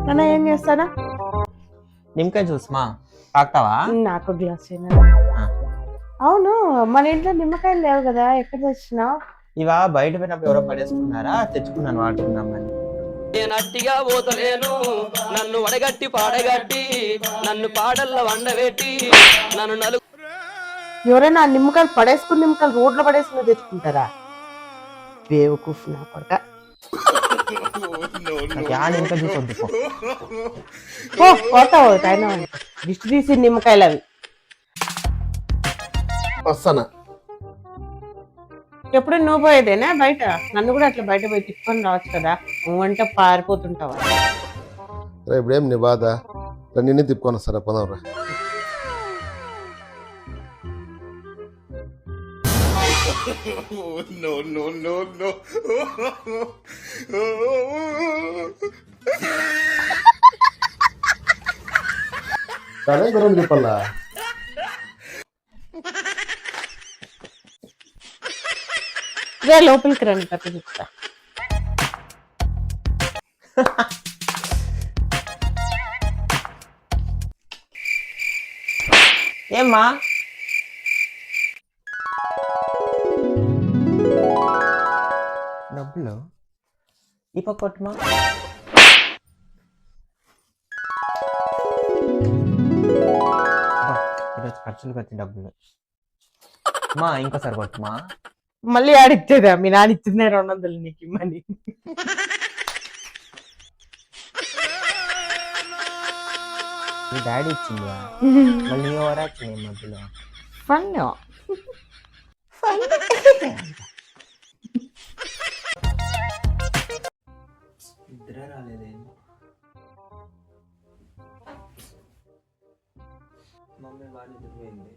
నన్ను ఏం చేస్తానా? నిమ్మకాయ చూసుమా తాగుతావా? నాకు గ్లాస్ అవును, మన ఇంట్లో నిమ్మకాయలు లేవు కదా, ఎక్కడ తెచ్చినావు? ఇవా బయట పోయినప్పుడు ఎవరో పడేసుకున్నారా, తెచ్చుకున్నాను వాడుకుందామని. నేను అట్టిగా పోతలేను, నన్ను వడగట్టి పాడగట్టి నన్ను పాడల్ల వండబెట్టి నన్ను నలు. ఎవరైనా నిమ్మకాయలు పడేసుకుని నిమ్మకాయలు రోడ్లో పడేసుకుని తెచ్చుకుంటారా? బేవకూఫ్ నా కొడక. నిమ్మకాయ జ్యూస్ వద్దు పోతావు ఆయన దిష్టి తీసి నిమ్మకాయలు అవి. వస్తానా? ఎప్పుడు నువ్వు పోయేదేనా బయట? నన్ను కూడా అట్లా బయట పోయి తిప్పుకొని రావచ్చు కదా, నువ్వంటే పారిపోతుంటావా? ఇప్పుడేం నీ బాధ? నిన్నే తిప్పుకొని వస్తారా, పోదాంరా. సరే గురం తిప్పల్లా. లోపలికి రండి, తప్ప చెప్తా. ఏమ్మా డబ్బులు ఈ పక్క కొట్టుమా. ఈరోజు ఖర్చులు పెట్టి డబ్బులు మా ఇంకోసారి కొట్టుమా. మళ్ళీ ఆడిచ్చేదా? మీ నాన్న ఇచ్చిందే 200 నీకు ఇమ్మని. మీ డాడీ ఇచ్చిందా? మళ్ళీ ఓవరాక్షన్ మధ్యలో ఫన్ నిద్ర రాలేదే. మమ్మీ బాగా నిద్రపోయింది.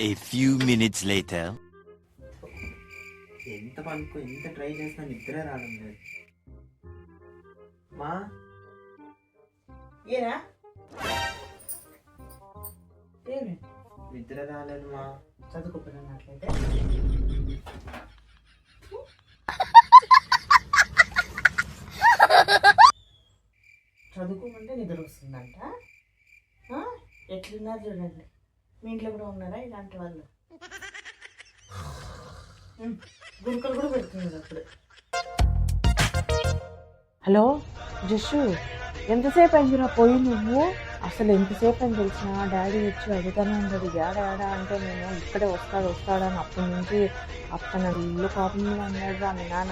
A few minutes later. ఎంత పనుకో, ఎంత ట్రై చేసినా నిద్ర రావడం లేదు. మా ఏరా నిద్ర రాలేదు మా. చదువుకోపోయినట్లయితే చదువుకోమంటే నిద్ర వస్తుందంట. ఎట్లున్నారు చూడండి, మీ ఇంట్లో కూడా ఉన్నారా ఇలాంటి వాళ్ళు? గురుకలు కూడా పెడుతున్నారు అప్పుడు. హలో జస్సు, ఎంతసేపు అయిందిరా పోయి నువ్వు? అసలు ఎంతసేపు అని తెలిసిన డాడీ వచ్చి అడుగుతానే ఉండదు, ఏడా అంటే నేను ఇక్కడే వస్తాడని అప్పటి నుంచి అప్పన ఇల్లు పాపం మీద అన్నాడు మీ నాన్న.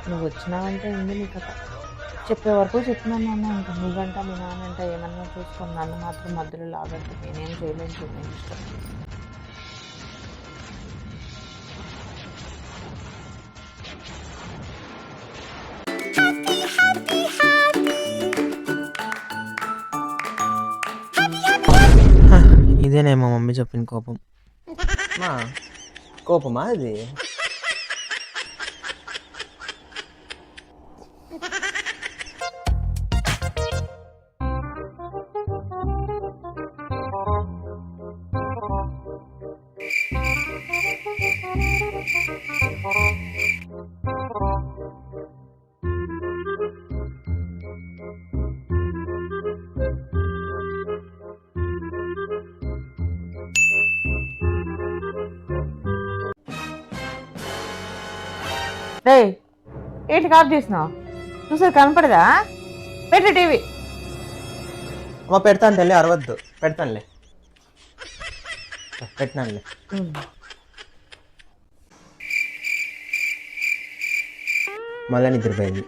నువ్వు వచ్చినావంటే ఉంది నీ కథ. చెప్పే వరకు చెప్పినాను నాన్న, ఇంకా నువ్వంట మీ నాన్న అంట ఏమన్నా చూసుకొని నన్ను మాత్రం మధ్యలో లాగంటే నేనేం చేయలేను, చూడలేను ఇష్టం. ఇదేనే మా మమ్మీ చెప్పిన కోపం. మా కోపమా అది? ఏంటి కాప్ చేసినావు? చూసే కనపడదా? పెట్టు టీవీ. అమ్మ పెడతాను తల్లి, అరవద్దు. పెడతానులే, పెట్టినానులే. మళ్ళీ నిద్రపోయింది.